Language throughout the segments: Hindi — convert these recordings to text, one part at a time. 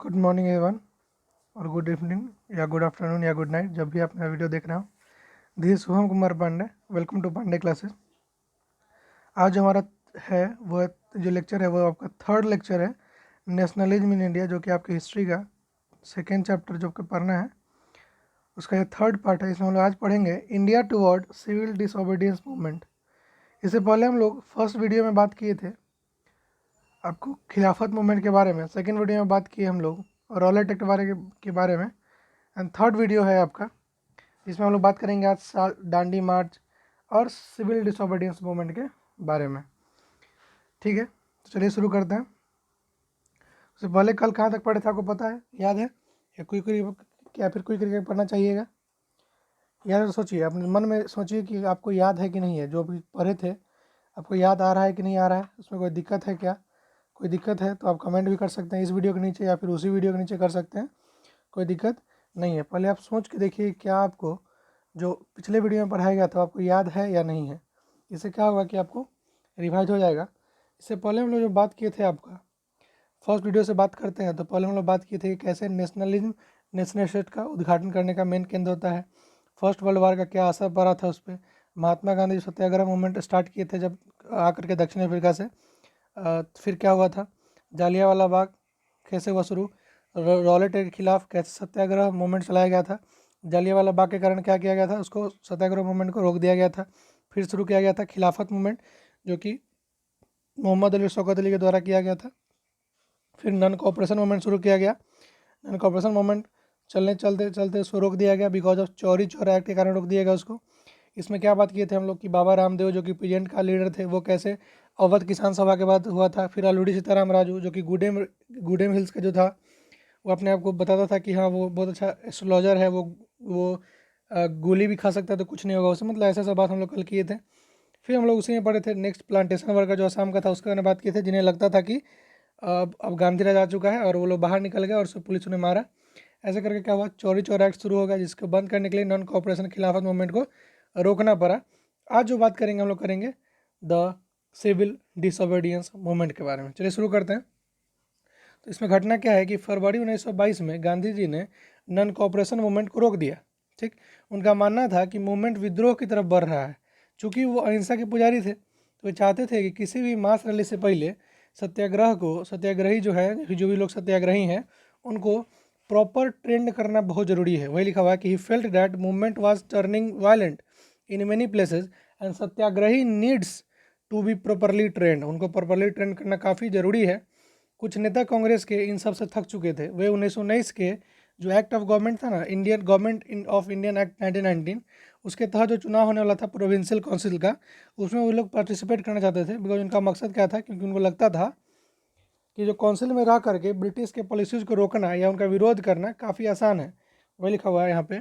गुड मॉर्निंग एवरीवन और गुड इवनिंग या गुड आफ्टरनून या गुड नाइट, जब भी आप मेरा वीडियो देख रहे हो। This is Shubham Kumar Pandey. Welcome to Pandey classes. आज जो हमारा है वो जो लेक्चर है वो आपका थर्ड लेक्चर है, नेशनलिज्म इन इंडिया, जो कि आपकी हिस्ट्री का सेकेंड चैप्टर जो कि पढ़ना है उसका ये थर्ड पार्ट है। इसमें हम लोग आज पढ़ेंगे India toward civil disobedience movement. इससे पहले हम लोग फर्स्ट वीडियो में बात किए थे आपको खिलाफत मूवमेंट के बारे में, सेकेंड वीडियो में बात किए हम लोग रॉलेट एक्ट के बारे में, एंड थर्ड वीडियो है आपका जिसमें हम लोग बात करेंगे आज दांडी मार्च और सिविल डिसोबीडियंस मूवमेंट के बारे में। ठीक है, तो चलिए शुरू करते हैं। उससे पहले कल कहाँ तक पढ़े थे आपको पता है, याद है? या या फिर कोई करके पढ़ना चाहिएगा? याद है तो सोचिए, अपने मन में सोचिए कि आपको याद है कि नहीं है, जो भी पढ़े थे आपको याद आ रहा है कि नहीं आ रहा है, उसमें कोई दिक्कत है क्या? कोई दिक्कत है तो आप कमेंट भी कर सकते हैं इस वीडियो के नीचे या फिर उसी वीडियो के नीचे कर सकते हैं, कोई दिक्कत नहीं है। पहले आप सोच के देखिए क्या आपको जो पिछले वीडियो में पढ़ाया गया था आपको याद है या नहीं है। इससे क्या होगा कि आपको रिवाइज हो जाएगा। इससे पहले हम लोग जो बात किए थे आपका फर्स्ट वीडियो से बात करते हैं, तो पहले हम लोग बात किए थे कि कैसे नेशनलिज्म नेशनल स्टेट का उद्घाटन करने का मेन केंद्र होता है। फर्स्ट वर्ल्ड वार का क्या असर पड़ा था उस पर। महात्मा गांधी सत्याग्रह मूवमेंट स्टार्ट किए थे जब आकर के दक्षिण अफ्रीका से। फिर क्या हुआ था, जालियांवाला बाग कैसे हुआ शुरू, रॉलेट के खिलाफ कैसे सत्याग्रह मूवमेंट चलाया गया था, जालियांवाला बाग के कारण क्या किया गया था, उसको सत्याग्रह मूवमेंट को रोक दिया गया था। फिर शुरू किया गया था खिलाफत मूवमेंट जो कि मोहम्मद अली शौकत अली के द्वारा किया गया था। फिर नन कॉपरेशन मूवमेंट शुरू किया गया। नन कॉपरेशन मूवमेंट चलते चलते उसको रोक दिया गया because of Chauri Chaura act के कारण रोक दिया गया उसको। इसमें क्या बात किए थे हम लोग कि बाबा रामदेव जो कि पीजेंट का लीडर थे वो कैसे अवध किसान सभा के बाद हुआ था। फिर आलूड़ी सीताराम राजू जो कि गुडेम हिल्स का जो था वो अपने आप को बताता था कि हाँ वो बहुत अच्छा एस्ट्रोलॉजर है, वो गोली भी खा सकता है तो कुछ नहीं होगा उसे, मतलब ऐसा सब बात हम लोग कल किए थे। फिर हम लोग उसी में पढ़े थे नेक्स्ट प्लांटेशन वर्कर जो असम का था उसके बारे में बात किए थे, जिन्हें लगता था कि अब गांधी राज आ चुका है और वो लोग बाहर निकल गए और उससे पुलिस उन्हें मारा। ऐसे करके क्या हुआ, चौरी चौरा एक्ट शुरू हो गया जिसको बंद करने के लिए नॉन कॉपरेशन खिलाफत मूवमेंट को रोकना पड़ा। आज जो बात करेंगे हम लोग करेंगे द सिविल डिसोबीडियंस मूवमेंट के बारे में। चलिए शुरू करते हैं। तो इसमें घटना क्या है कि फरवरी 1922 में गांधी जी ने नॉन कॉपरेशन मूवमेंट को रोक दिया। ठीक, उनका मानना था कि मूवमेंट विद्रोह की तरफ बढ़ रहा है। चूँकि वो अहिंसा के पुजारी थे तो वे चाहते थे कि किसी भी मास रैली से पहले सत्याग्रही जो है, जो भी लोग सत्याग्रही हैं उनको प्रॉपर ट्रेंड करना बहुत ज़रूरी है। वही लिखा हुआ है कि he felt that movement was turning violent in many places and satyagrahi needs to be properly trained. उनको प्रॉपरली ट्रेंड करना काफ़ी ज़रूरी है। कुछ नेता कांग्रेस के इन सब से थक चुके थे। वे 1919 के जो एक्ट ऑफ गवर्नमेंट था ना, Indian government of Indian act 1919, उसके तहत जो चुनाव होने वाला था प्रोविंशियल काउंसिल का, उसमें वो लोग पार्टिसिपेट करना चाहते थे बिकॉज उनका मकसद क्या था, क्योंकि उनको लगता था कि जो काउंसिल में रह करके ब्रिटिश के पॉलिसीज़ को रोकना या उनका विरोध करना काफ़ी आसान है। वही लिखा हुआ है यहाँ पे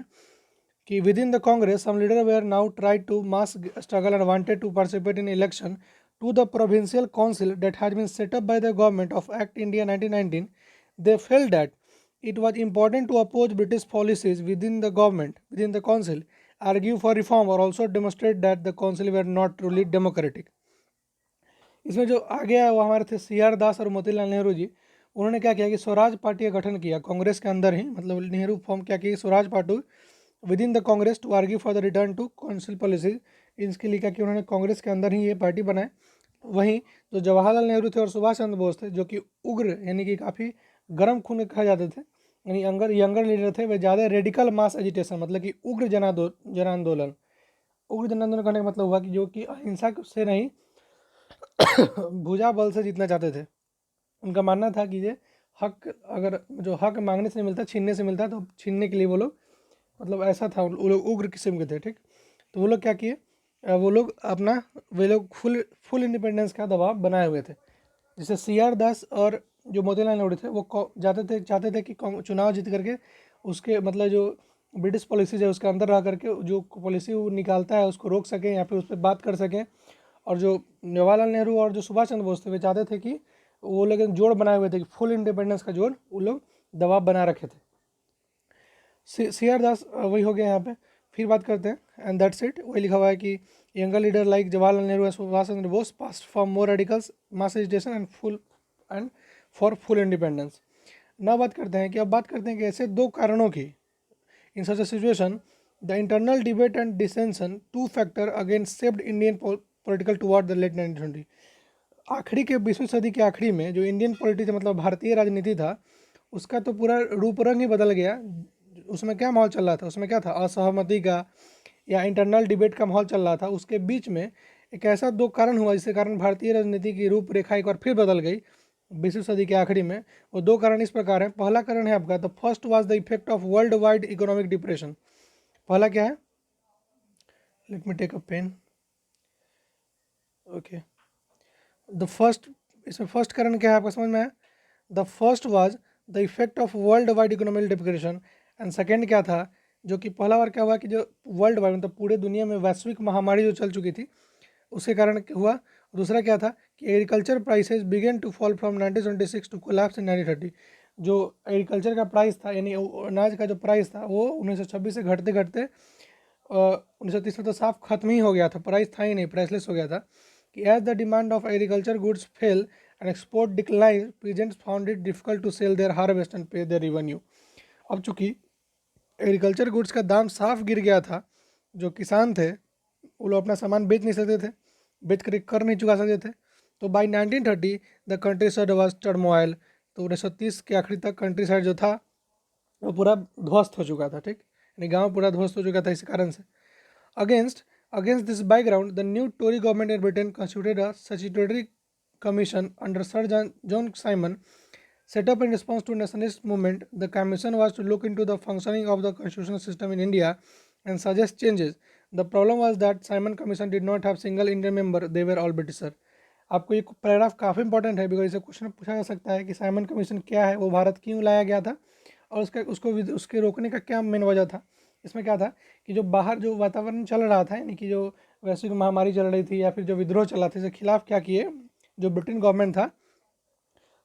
कि within the Congress some leader were now try to mass struggle and wanted to participate in election to the provincial council that had been set up by the government of Act India 1919. They felt that it was important to oppose British policies within the council, argue for reform, or also demonstrate that the council were not truly democratic. इसमें जो आगे आया वो हमारे थे सी आर दास और मोतीलाल नेहरू जी। उन्होंने क्या किया कि स्वराज पार्टी का गठन किया कांग्रेस के अंदर ही, मतलब नेहरू फॉर्म क्या किया Swaraj party within the Congress to argue for the return to council policy. इसके लिए क्या किया उन्होंने कांग्रेस के अंदर ही ये पार्टी बनाए। वहीं जो जवाहरलाल नेहरू थे और सुभाष चंद्र बोस थे जो कि उग्र यानी कि काफ़ी गर्म खून के कहे जाते थे, यानी यंगर लीडर थे, वे ज़्यादा रेडिकल मास एजिटेशन मतलब कि उग्र जन आंदोलन। उग्र जन आंदोलन करने का मतलब हुआ कि जो कि अहिंसा से नहीं भुजा बल से जीतना चाहते थे। उनका मानना था कि ये हक अगर जो हक मांगने से नहीं मिलता छीनने से मिलता तो छीनने के लिए वो लोग, मतलब ऐसा था, वो लोग उग्र किस्म के थे। ठीक, तो वो लोग क्या किए, वो लोग अपना वे लोग फुल इंडिपेंडेंस का दबाव बनाए हुए थे। जैसे सी आर दास और जो मोतीलाल नेहरू थे वो चाहते थे कि चुनाव जीत करके उसके मतलब जो ब्रिटिश पॉलिसीज है उसके अंदर रह करके जो पॉलिसी वो निकालता है उसको रोक सकें या फिर उस पर बात कर सकें। और जो जवाहरलाल नेहरू और जो सुभाष चंद्र बोस थे वे चाहते थे कि वो लोग जोड़ बनाए हुए थे कि फुल इंडिपेंडेंस का जोड़ वो लोग दबाव बना रखे थे। सी आर दास वही हो गया यहाँ पे। फिर बात करते हैं एंड दैट्स इट। वही लिखा हुआ है कि younger leader like Jawaharlal Nehru and Subhash Chandra Bose past for more radicals mass agitation and for full independence. ना बात करते हैं कि अब बात करते हैं कि ऐसे दो कारणों की। In such a situation the internal debate and dissension to factor against shaped Indian political toward the late 1920। आखिरी के 20वीं सदी के आखिरी में जो इंडियन पॉलिटिक्स मतलब भारतीय राजनीति था उसका तो पूरा रूप रंग ही बदल गया। उसमें क्या माहौल चल रहा था, उसमें क्या था, असहमति का या इंटरनल डिबेट का माहौल चल रहा था। उसके बीच में एक ऐसा दो कारण हुआ जिसके कारण भारतीय राजनीति की रूपरेखा एक बार फिर बदल गई 20वीं सदी के आखिरी में। वो दो कारण इस प्रकार हैं। पहला कारण है आपका the first was the effect of world wide economic depression. पहला क्या है, let me take a pen, okay. The first, इसमें फर्स्ट कारण क्या है आपका समझ में है? The first was the effect of world wide economic depression and second क्या था, जो कि पहला बार क्या हुआ कि जो वर्ल्ड वाइड मतलब पूरे दुनिया में वैश्विक महामारी जो चल चुकी थी उसके कारण हुआ। दूसरा क्या था कि agriculture prices began to fall from 1926 to collapse in 1930। जो एग्रीकल्चर का प्राइस था यानी अनाज का जो प्राइस था वो 1926 से घटते घटते 1930 में तो साफ खत्म ही हो गया था, प्राइस था ही नहीं, प्राइसलेस हो गया था। कि as the demand of agriculture goods fell and export decline peasants found it difficult to sell their harvest and pay their revenue. अब चूंकि एग्रीकल्चर गुड्स का दाम साफ गिर गया था, जो किसान थे वो लोग अपना सामान बेच नहीं सकते थे, बेच कर नहीं चुका सकते थे। तो by 1930 the country side was turmoil. तो 1930 के आखिरी तक कंट्री साइड जो था वो पूरा ध्वस्त हो चुका था, ठीक, यानी गांव पूरा ध्वस्त हो चुका था इस कारण से। Against against this background the new Tory government in Britain constituted a statutory commission under sir John Simon set up in response to nationalist movement. The commission was to look into the functioning of the constitutional system in India and suggest changes. The problem was that Simon Commission did not have single Indian member; they were all Britisher. आपको ये पैराग्राफ काफ़ी इंपॉर्टेंट है बिकॉज इसे क्वेश्चन पूछा जा सकता है कि साइमन कमीशन क्या है, वो भारत क्यों लाया गया था और उसके रोकने का क्या मेन वजह था। इसमें क्या था कि जो बाहर जो वातावरण चल रहा था यानी कि जो वैश्विक महामारी चल रही थी या फिर जो विद्रोह चला था, इसके खिलाफ क्या किए जो ब्रिटेन गवर्नमेंट था,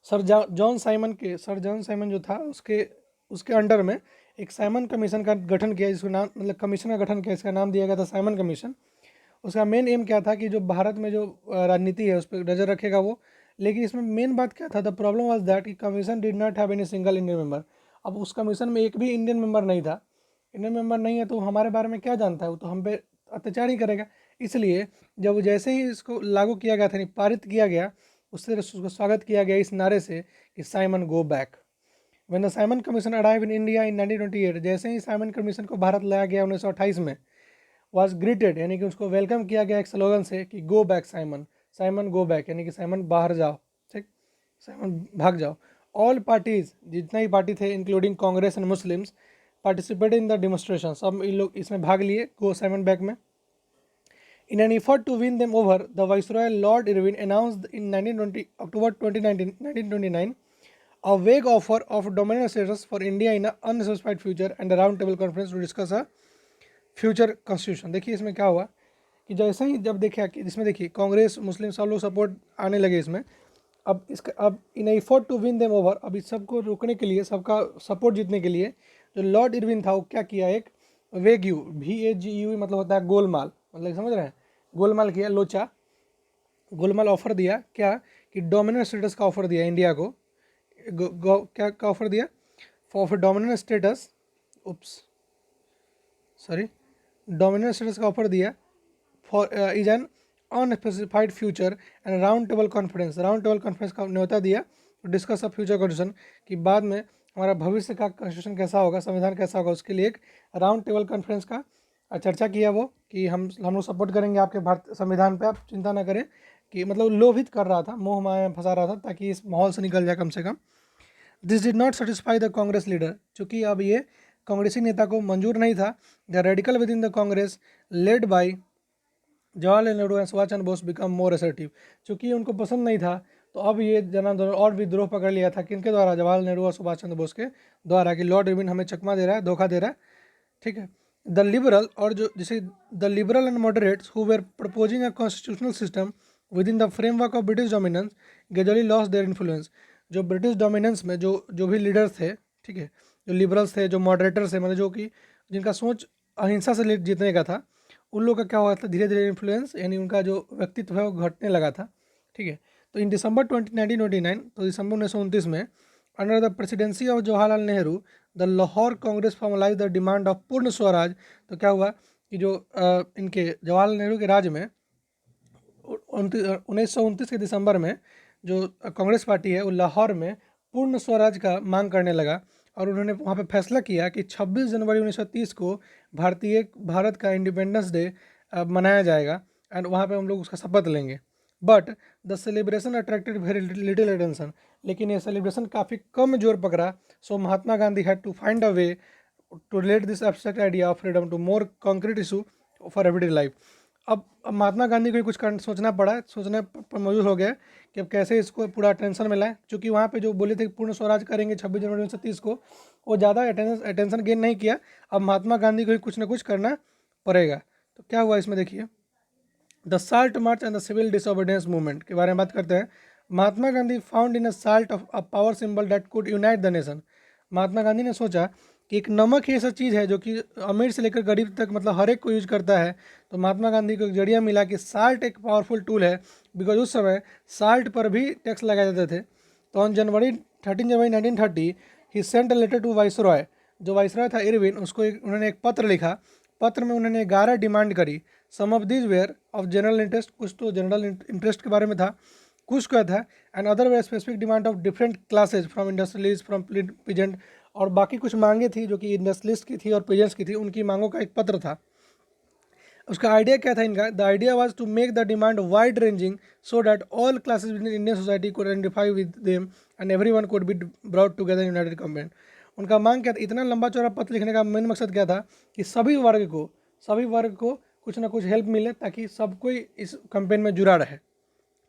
सर जॉन साइमन जो था उसके उसके अंडर में एक साइमन कमीशन का गठन किया, जिसको नाम मतलब कमीशन का गठन किया, इसका नाम दिया गया था साइमन कमीशन। उसका मेन एम क्या था कि जो भारत में जो राजनीति है उस पर नज़र रखेगा वो। लेकिन इसमें मेन बात क्या था, द प्रॉब्लम वाज दैट कि commission did not have any single Indian member. अब उस कमीशन में एक भी इंडियन मेंबर नहीं था। इंडियन मेंबर नहीं है तो हमारे बारे में क्या जानता है, वो तो हम पे अत्याचार ही करेगा। इसलिए जब जैसे ही इसको लागू किया गया था, यानी पारित किया गया, उससे उसको स्वागत किया गया इस नारे से कि Simon go back. When the Simon commission arrive in India in 1928, जैसे ही साइमन कमीशन को भारत लाया गया 1928 में, वाज ग्रीटेड यानी कि उसको वेलकम किया गया एक स्लोगन से कि go back Simon, Simon go back, यानी कि साइमन बाहर जाओ, ठीक, साइमन भाग जाओ। ऑल पार्टीज, जितने ही पार्टी थे including Congress and Muslims, participate in the demonstration, सब इन लोग इसमें भाग लिए गो साइमन बैक में। In an effort to win them over, the Viceroy Lord Irwin announced in 1920, October 2019, 1929 a vague offer of dominant status for India in an unspecified future and a round table conference to discuss a future constitution. देखिए इसमें क्या हुआ कि जैसे ही जब देखा कि इसमें देखिए कांग्रेस मुस्लिम सब लोग सपोर्ट आने लगे इसमें। अब in effort to win them over, अब इस सबको रोकने के लिए, सबका सपोर्ट जीतने के लिए जो लॉर्ड इरविन था वो क्या किया, एक वेग्यू, VAGU मतलब होता है गोलमाल, मतलब समझ रहे हैं, गोलमाल किया, लोचा गोलमाल ऑफर दिया क्या कि डोमिनेंट स्टेटस का ऑफर दिया इंडिया को। क्या का ऑफर दिया, for dominant status, oops sorry, dominant status का ऑफर दिया for is an unspecified future and round table conference का न्योता दिया to discuss a future constitution, कि बाद में हमारा भविष्य का कॉन्स्टिट्यूशन कैसा होगा, संविधान कैसा होगा, उसके लिए एक राउंड टेबल कॉन्फ्रेंस का चर्चा किया वो कि हम लोग सपोर्ट करेंगे आपके भारत संविधान पे, आप चिंता ना करें, कि मतलब लोभित कर रहा था, मोह माया में फंसा रहा था ताकि इस माहौल से निकल जाए कम से कम। This did not satisfy the Congress leader, चूँकि अब ये कांग्रेसी नेता को मंजूर नहीं था। The radical within the Congress led by Jawaharlal Nehru and Subhash Chandra Bose became more assertive. चूँकि उनको पसंद नहीं था तो अब ये जन आंदोलन और विद्रोह पकड़ लिया था, किनके द्वारा, जवाहरलाल नेहरू और सुभाष चंद्र बोस के द्वारा, कि लॉर्ड इरविन हमें चकमा दे रहा है, धोखा दे रहा है, ठीक है। द लिबरल, और जो जैसे the liberal and moderates who were proposing a constitutional system with in the framework of British dominance gradually lost their influence. जो ब्रिटिश डोमिनेंस में जो भी लीडर्स थे, ठीक है, जो लिबरल्स थे, जो मॉडरेटर्स थे, मतलब जो कि जिनका सोच अहिंसा से जीतने का था, उन लोगों का क्या हुआ था, धीरे धीरे इन्फ्लुएंस यानी उनका जो व्यक्तित्व है वो घटने लगा था, ठीक है। तो इन दिसंबर 1929, तो दिसंबर 1929 में under the presidency of Jawaharlal Nehru the Lahore Congress formalise the demand of Purna Swaraj. तो क्या हुआ कि जो इनके जवाहरलाल नेहरू के राज्य में 1929 के दिसंबर में जो कांग्रेस पार्टी है वो लाहौर में पूर्ण स्वराज का मांग करने लगा, और उन्होंने वहाँ पे फैसला किया कि 26 जनवरी 1930 को भारत का इंडिपेंडेंस डे मनाया जाएगा, एंड वहाँ पे हम लोग उसका शपथ लेंगे। But the celebration attracted very little attention, लेकिन ये सेलिब्रेशन काफ़ी कम जोर पकड़ा। So Mahatma Gandhi had to find a way to relate this abstract idea of freedom to more concrete issue for everyday life. अब महात्मा गांधी को कुछ सोचना पड़ा, सोचने पर मजबूर हो गया कि अब कैसे इसको पूरा अटेंशन में लाएं, क्योंकि वहाँ पे जो बोले थे कि पूर्ण स्वराज करेंगे 26 जनवरी 1930 को, वो ज़्यादा अटेंशन गेन नहीं किया। अब महात्मा गांधी को ही कुछ ना कुछ करना पड़ेगा। तो क्या हुआ इसमें देखिए, the salt march and the civil disobedience movement के बारे में बात करते हैं। Mahatma Gandhi found in a salt of a power symbol that could unite the nation. Mahatma Gandhi ने सोचा कि एक नमक ही ऐसा चीज़ है जो कि अमीर से लेकर गरीब तक मतलब हर एक को यूज करता है। तो महात्मा गांधी को एक जरिया मिला कि साल्ट एक पावरफुल टूल है, बिकॉज उस समय साल्ट पर भी टैक्स लगाए जाते थे। तो ऑन 13 जनवरी 1930 ही sent a letter to viceroy. जो वाइसरॉय था इरविन, उसको उन्होंने एक पत्र लिखा। पत्र में उन्होंने 11 डिमांड करी। Some of this were of general interest, कुछ तो जनरल इंटरेस्ट के बारे में था, कुछ का था, and other were specific demand of different classes from industrialist from peasant, और बाकी कुछ मांगे थी जो कि इंडस्ट्रियलिस्ट की थी और पीजेंट्स की थी, उनकी मांगों का एक पत्र था। उसका आइडिया क्या था इनका, the idea was to make the demand wide ranging so that all classes with Indian society could identify with them and everyone could be brought together united comment. उनका मांग क्या था, इतना लंबा चौड़ा पत्र लिखने का मेन मकसद क्या था कि सभी वर्ग को कुछ ना कुछ हेल्प मिले, ताकि सब कोई इस कैंपेन में जुड़ा रहे।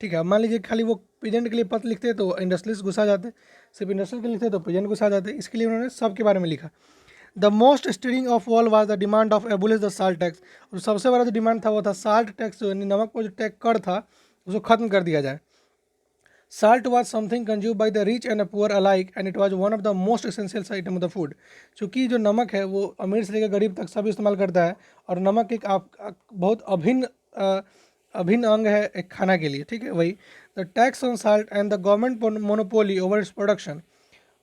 ठीक है, मान लीजिए खाली वो पीजेंट के लिए पत्र लिखते तो इंडस्ट्रियलिस्ट गुस्सा जाते, सिर्फ इंडस्ट्रियल के लिखते तो पीजेंट गुस्सा जाते, इसके लिए उन्होंने सबके बारे में लिखा। The most stirring of all was the demand of abolish the salt tax. और सबसे बड़ा जो डिमांड था वो था साल्ट टैक्स, यानी नमक पर जो टैक्स कर था उसको खत्म कर दिया जाए। Salt was something consumed by the rich and the poor alike, and it was one of the most essential item of the food। चूँकि जो नमक है वो अमीर से लेकर गरीब तक सब इस्तेमाल करता है, और नमक एक बहुत अभिन्न अंग है एक खाना के लिए। ठीक है, वही the tax on salt and the government monopoly over its production.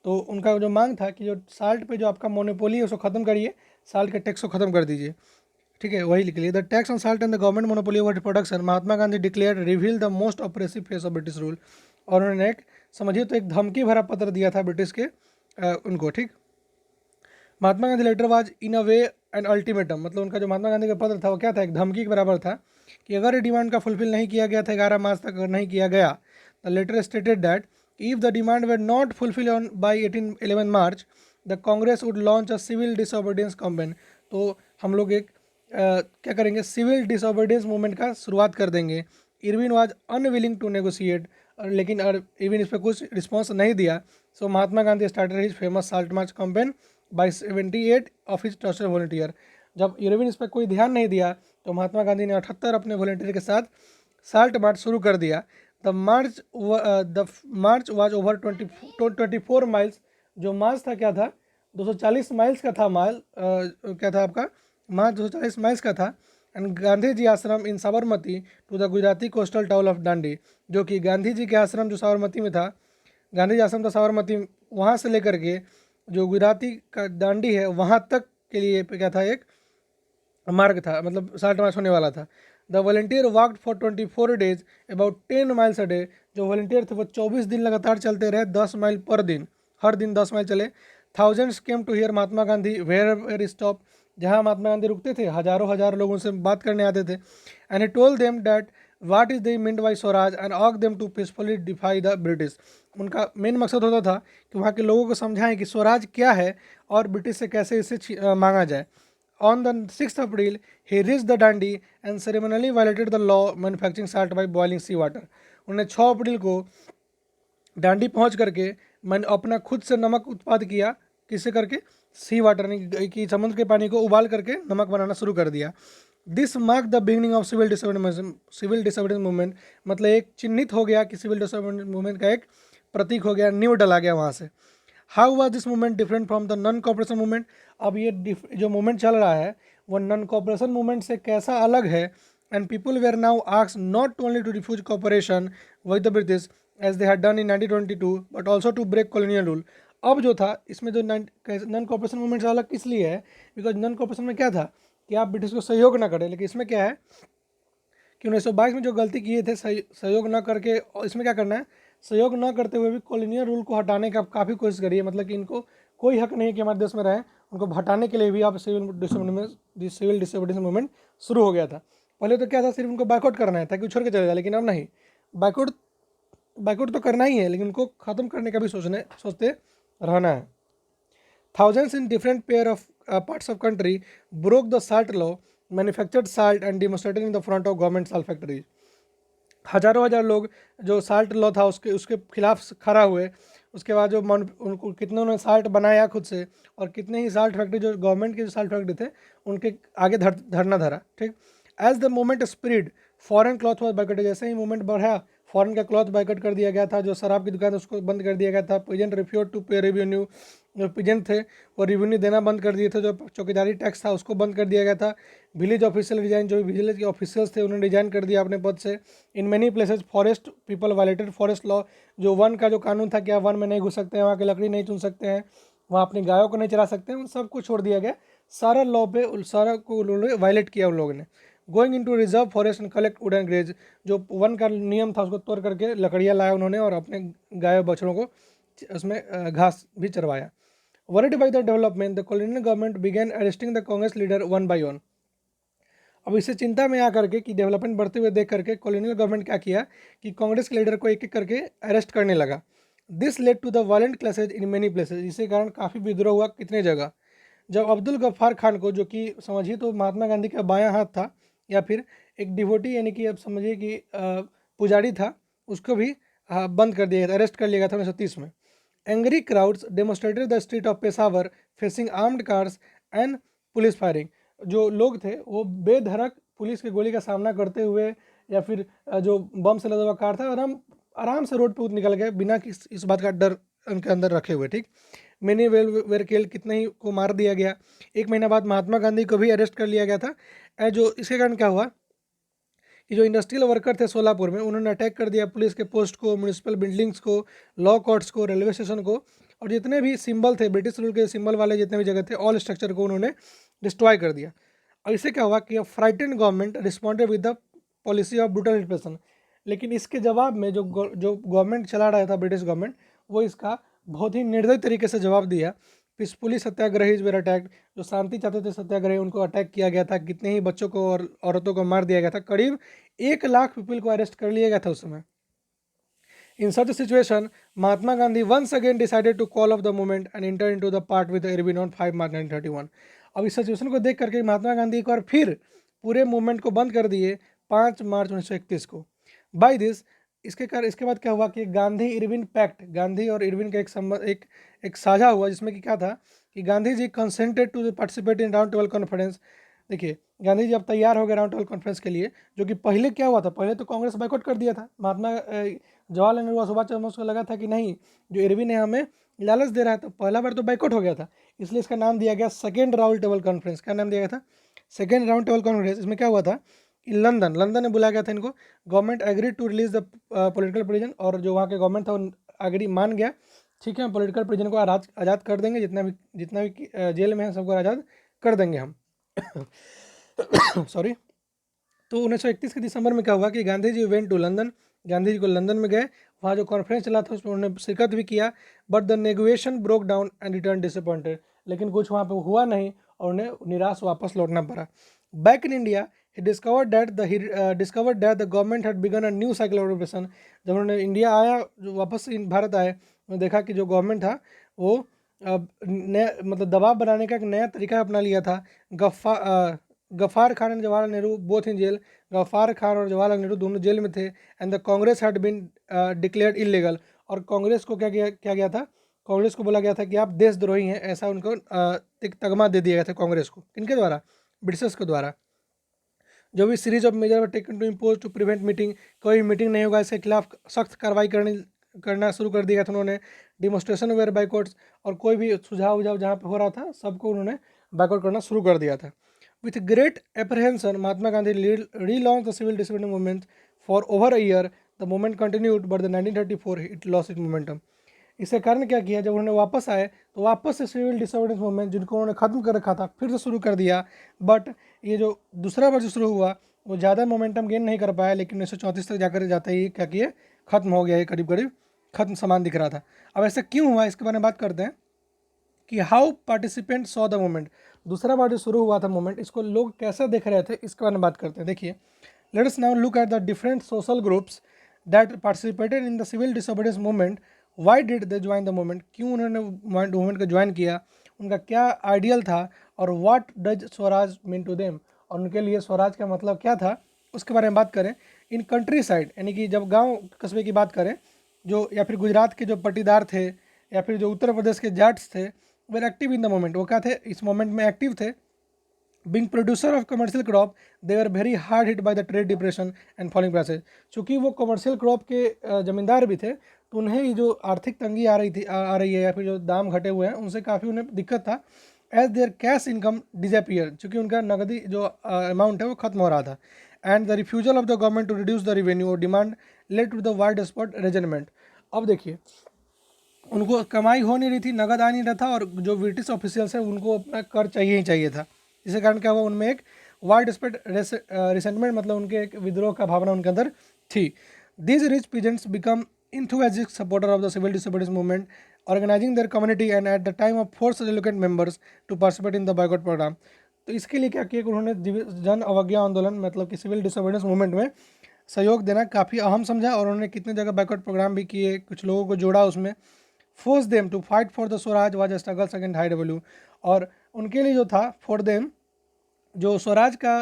तो उनका जो मांग था कि जो साल्ट पे जो आपका मोनोपोली है उसको ख़त्म करिए, साल्ट के टैक्स को ख़त्म कर दीजिए। ठीक है, वही लिख लिए, the tax on salt and the government monopoly over production Mahatma Gandhi declare reveal the most oppressive face of British rule. और उन्होंने एक समझिए तो एक धमकी भरा पत्र दिया था ब्रिटिश के उनको। ठीक, Mahatma Gandhi letter was in a way an ultimatum, मतलब उनका जो महात्मा गांधी का पत्र था वो क्या था, एक धमकी के बराबर था कि अगर ये डिमांड का फुलफिल नहीं किया गया था 11 मार्च तक अगर नहीं किया गया, the letter stated that if the demand were not fulfil on by 11 March the Congress would launch a civil disobedience campaign. तो हम लोग एक क्या करेंगे, सिविल डिसओबीडियंस मूवमेंट का शुरुआत कर देंगे। Irwin was unwilling to negotiate, लेकिन इरविन इस पर कुछ रिस्पॉन्स नहीं दिया। So Mahatma Gandhi started his famous salt march campaign by 78 of his trusted volunteer. जब इरविन इस पर कोई ध्यान नहीं दिया तो महात्मा गांधी ने 78 अपने वॉलंटियर के साथ साल्ट मार्च शुरू कर दिया। The March was over 24 miles. जो मार्च था क्या था, 240 माइल्स का था। क्या था आपका मार्च 240 माइल्स का था। And Gandhi ji ashram in Sabarmati to the Gujarati coastal town of Dandi, जो कि गांधी जी के आश्रम जो साबरमती में था, गांधी जी आश्रम था साबरमती, वहाँ से लेकर के जो गुजराती का दांडी है वहाँ तक के लिए क्या था, एक मार्ग था, मतलब साल्ट मार्च होने वाला था। The volunteer walked for 24 days about 10 miles a day. जो वॉलंटियर थे वो 24 दिन लगातार चलते रहे, 10 माइल पर दिन, हर दिन 10 माइल चले। Thousands came to hear Mahatma Gandhi were stop. जहाँ महात्मा गांधी रुकते थे हज़ारों लोग उनसे बात करने आते थे। And he told them that what is they meant by swaraj and ऑक them to peacefully defy the British. उनका मेन मकसद होता था कि वहाँ के लोगों को समझाएं कि स्वराज क्या है और ब्रिटिश से कैसे इसे मांगा जाए। On the 6th April, he reached the Dandi and ceremonially violated the law manufacturing salt by boiling sea water। उन्होंने 6 अप्रैल को डांडी पहुंच करके मैंने अपना खुद से नमक उत्पाद किया, किससे करके, सी वाटर की समुद्र के पानी को उबाल करके नमक बनाना शुरू कर दिया। This mark the beginning of civil disobedience movement, मतलब एक चिन्हित हो गया कि सिविल डिसोबीडियंस मूवमेंट का एक प्रतीक हो गया, नींव डला गया वहाँ से। How was this movement different from the non cooperation movement. अब ये जो मूवमेंट चल रहा है वो नॉन कॉपरेशन मूवमेंट से कैसा अलग है। And people were now asked not only to refuse cooperation with the British as they had done in 1922 but also to break colonial rule. अब जो था इसमें जो नॉन कॉपरेशन मूवमेंट अलग किस लिए है, बिकॉज नॉन कॉपरेशन में क्या था कि आप ब्रिटिश को सहयोग ना करें, लेकिन इसमें क्या है कि 1922 में जो गलती किए थे सहयोग न करके, और इसमें क्या करना है, सहयोग न करते हुए भी कॉलोनियल रूल को हटाने का काफ़ी कोशिश करिए, मतलब कि इनको कोई हक नहीं कि हमारे देश में रहें, उनको हटाने के लिए भी आप सिविल डिसोबीडियंस मूवमेंट शुरू हो गया था। पहले तो क्या था, सिर्फ उनको बाइकआउट करना है ताकि छोड़ के चले जाए, लेकिन अब नहीं, बाइकआउट बाइकआउट तो करना ही है, लेकिन उनको ख़त्म करने का भी सोचते रहना है। Thousands in different pair of parts of country broke the salt law, manufactured salt and demonstrated in the front of government salt factories। हजारों हजार लोग जो साल्ट लॉ था उसके उसके खिलाफ खड़ा हुए। उसके बाद जो उनको कितने उन्होंने साल्ट बनाया खुद से, और कितने ही साल्ट फैक्ट्री जो गवर्नमेंट के जो साल्ट फैक्ट्री थे उनके आगे धरना धरा। ठीक, as the movement spread foreign cloth was boycotted. जैसे ही मूवमेंट बढ़ा, फॉरेन का क्लॉथ बाइकआउट कर दिया गया था, जो शराब की दुकान उसको बंद कर दिया गया था। पेजेंट रिफ्यूज टू पे रेवेन्यू, जो पेजेंट थे वो रेवेन्यू देना बंद कर दिए थे। जो चौकीदारी टैक्स था उसको बंद कर दिया गया था। विलेज ऑफिशियल रिजाइन, जो विलेज के ऑफिसर्स थे उन्होंने रिजाइन कर दिया अपने पद से। इन many places forest people violated forest law, जो वन का जो कानून था कि आप वन में नहीं घुस सकते हैं, वहाँ की लकड़ी नहीं चुन सकते हैं, वहाँ अपनी गायों को नहीं चरा सकते हैं, उन सबको छोड़ दिया गया। सारा लॉ पे सारा को उन्होंने वायलेट किया उन लोगों ने। Going in to reserve forest and collect wood and graze, जो वन का नियम था उसको तोड़ करके लकड़ियाँ लाया उन्होंने और अपने गायों बछड़ों को उसमें घास भी चरवाया। Worried by the development, the colonial government began arresting the Congress leader one by one। अब इससे चिंता में आकर के कि डेवलपमेंट बढ़ते हुए देख करके कॉलोनियल गवर्नमेंट क्या किया कि कांग्रेस के लीडर को एक एक करके अरेस्ट करने लगा। This led to the violent clashes in many places, इसी कारण काफ़ी विद्रोह हुआ कितने जगह। जब अब्दुल गफ्फार खान को, जो कि समझिए तो महात्मा गांधी का बायां हाथ था, या फिर एक डिवोटी यानी कि अब समझिए कि पुजारी था, उसको भी बंद कर दिया गया था, अरेस्ट कर लिया गया था 1930 में। Angry crowds demonstrated the street of Peshawar facing armed cars and police firing. जो लोग थे वो बेधड़क पुलिस की गोली का सामना करते हुए, या फिर जो बम से लदा हुआ कार था, आराम से रोड पे निकल गए बिना इस बात का डर उनके अंदर रखे हुए। ठीक, मैनी वेर किल्ड, कितने ही को मार दिया गया। एक महीना बाद महात्मा गांधी को भी अरेस्ट कर लिया गया था। जो इसके कारण क्या हुआ कि जो इंडस्ट्रियल वर्कर थे सोलापुर में, उन्होंने अटैक कर दिया पुलिस के पोस्ट को, म्यूनिसिपल बिल्डिंग्स को, लॉ कोर्ट्स को, रेलवे स्टेशन को, और जितने भी सिंबल थे ब्रिटिश रूल के सिंबल वाले जितने भी जगह थे, ऑल स्ट्रक्चर को उन्होंने डिस्ट्रॉय कर दिया। और इससे क्या हुआ कि frightened government responded with the policy of brutal repression. लेकिन इसके जवाब में जो गवर्नमेंट चला रहा था ब्रिटिश गवर्नमेंट, वो इसका बहुत ही निर्दयी तरीके से जवाब दिया। पीसफुली सत्याग्रहीज वेर अटैक्ड, जो शांति चाहते थे सत्याग्रही उनको अटैक किया गया था। कितने ही बच्चों को और औरतों को मार दिया गया था। करीब 1 लाख पीपल को अरेस्ट कर लिया गया था उस समय। In such situation Mahatma Gandhi once again decided to call off the movement and enter into the pact with Irwin on 5 March 1931। अब इस सिचुएशन को देख करके महात्मा गांधी एक बार फिर पूरे मूवमेंट को बंद कर दिए 5 मार्च 1931 को। बाय दिस, इसके बाद क्या हुआ कि गांधी इरविन पैक्ट, गांधी और इरविन का एक साझा हुआ, जिसमें कि क्या था कि Gandhi ji consented to participate in round table conference. देखिए, गांधी जी अब तैयार हो गए राउंड टेबल कॉन्फ्रेंस के लिए, जो कि पहले क्या हुआ था, पहले तो कांग्रेस बाइकआउट कर दिया था। जवाहरलाल नेहरू और सुभाष चंद्र बोस को लगा था कि नहीं, जो इरविन है हमें लालच दे रहा है, तो पहला बार तो बाइकआउट हो गया था, इसलिए इसका नाम दिया गया सेकेंड राउंड टेबल कॉन्फ्रेंस। क्या नाम दिया गया था? Second round table conference. इसमें क्या हुआ था कि लंदन में बुलाया गया था इनको। Government agree to release the political prison, और जो वहाँ के गवर्नमेंट था वो एग्री मान गया, ठीक है, पॉलिटिकल प्रिजन को आज़ाद कर देंगे, जितना भी जेल में है सबको आज़ाद कर देंगे हम। सॉरी। तो 1931 के दिसंबर में क्या हुआ कि गांधी जी went to London, Gandhi ji को लंदन में गए, वहाँ जो कॉन्फ्रेंस चला था उसमें उन्होंने शिरकत भी किया। But the negotiation broke down and return disappointed, लेकिन कुछ वहाँ पे हुआ नहीं और उन्हें निराश वापस लौटना पड़ा। Back in India he discovered that the government had begun a new cycle of repression। जब उन्होंने इंडिया आया, जो वापस भारत आए, उन्होंने देखा कि जो गवर्नमेंट था वो मतलब दबाव बनाने का एक नया तरीका अपना लिया था। Ghaffar Khan and Jawaharlal Nehru both in jail, Ghaffar Khan और जवाहरलाल नेहरू दोनों जेल में थे। And the Congress had been declared illegal, और कांग्रेस को क्या गया था, कांग्रेस को बोला गया था कि आप देशद्रोही हैं, ऐसा उनको एक तगमा दे दिया गया था कांग्रेस को। किनके द्वारा? ब्रिटिशर्स के द्वारा। जो भी series of major taken to impose to prevent meeting, कोई मीटिंग नहीं होगा, इसके खिलाफ सख्त कार्रवाई करना शुरू कर दिया था उन्होंने। डिमोस्ट्रेशन वेयर बाइकआउट्स, और कोई भी सुझाव जहाँ पे हो रहा था सबको उन्होंने बाइकआउट करना शुरू कर दिया था। With great apprehension, Mahatma Gandhi relaunched the civil disobedience movement for over a year। The movement continued but the 1934 it lost it momentum. इसके कारण क्या किया, जब उन्होंने वापस आए तो वापस से सिविल डिसोबीडियंस मूवमेंट जिनको उन्होंने ख़त्म कर रखा था फिर से शुरू कर दिया। बट ये जो दूसरा बार जो शुरू हुआ वो ज़्यादा मोमेंटम गेन नहीं कर पाया, लेकिन 1934 तक जाकर जाते ही क्या किए, ख़त्म हो गया, ये करीब करीब खत्म सामान दिख रहा था। अब ऐसा क्यों हुआ इसके बारे में बात करते हैं कि how participant saw the movement. दूसरा बार जो शुरू हुआ था मूवमेंट, इसको लोग कैसे देख रहे थे इसके बारे में बात करते हैं। देखिए, let us now look at the different social groups that participated in the civil disobedience movement. Why did they join the movement, क्यों उन्होंने मूवमेंट को ज्वाइन किया, उनका क्या आइडियल था, और what does swaraj mean to them, और उनके लिए स्वराज का मतलब क्या था, उसके बारे में बात करें। इन कंट्री साइड यानी कि जब गांव कस्बे की बात करें, जो या फिर गुजरात के जो पट्टीदार थे या फिर जो उत्तर प्रदेश के जाट्स थे, were active in the moment, वो क्या थे, इस मोमेंट में एक्टिव थे। Being producer of commercial crop they were very hard hit by the trade depression and falling prices. चूँकि वो कमर्शियल क्रॉप के ज़मींदार भी थे, तो उन्हें ये जो आर्थिक तंगी आ रही है या फिर जो दाम घटे हुए हैं उनसे काफ़ी उन्हें दिक्कत था। As their cash income disappear, चूँकि उनका नकदी जो अमाउंट है वो खत्म हो रहा था। And the refusal of the government to reduce the revenue और demand led to the widespread resentment. अब देखिए, उनको कमाई हो नहीं रही थी, नगद आ नहीं रहा था, और जो ब्रिटिश ऑफिशियल्स हैं उनको अपना कर चाहिए ही चाहिए था। इसी कारण क्या हुआ, उनमें एक वाइड स्प्रेड रिसेंटमेंट, मतलब उनके एक विद्रोह का भावना उनके अंदर थी। These rich peasants become enthusiastic supporter of the civil disobedience movement, organizing their community and at the time of forced relocate members to participate in the boycott program। तो इसके लिए क्या किया, उन्होंने जन अवज्ञा आंदोलन मतलब कि सिविल डिसोबीडियंस मूवमेंट में सहयोग देना काफ़ी अहम समझा, और उन्होंने कितने जगह बाइकआउट प्रोग्राम भी किए, कुछ लोगों को जोड़ा उसमें। Force them to fight for the swaraj was struggles against high revenue, और उनके लिए जो था फॉर देम, जो स्वराज का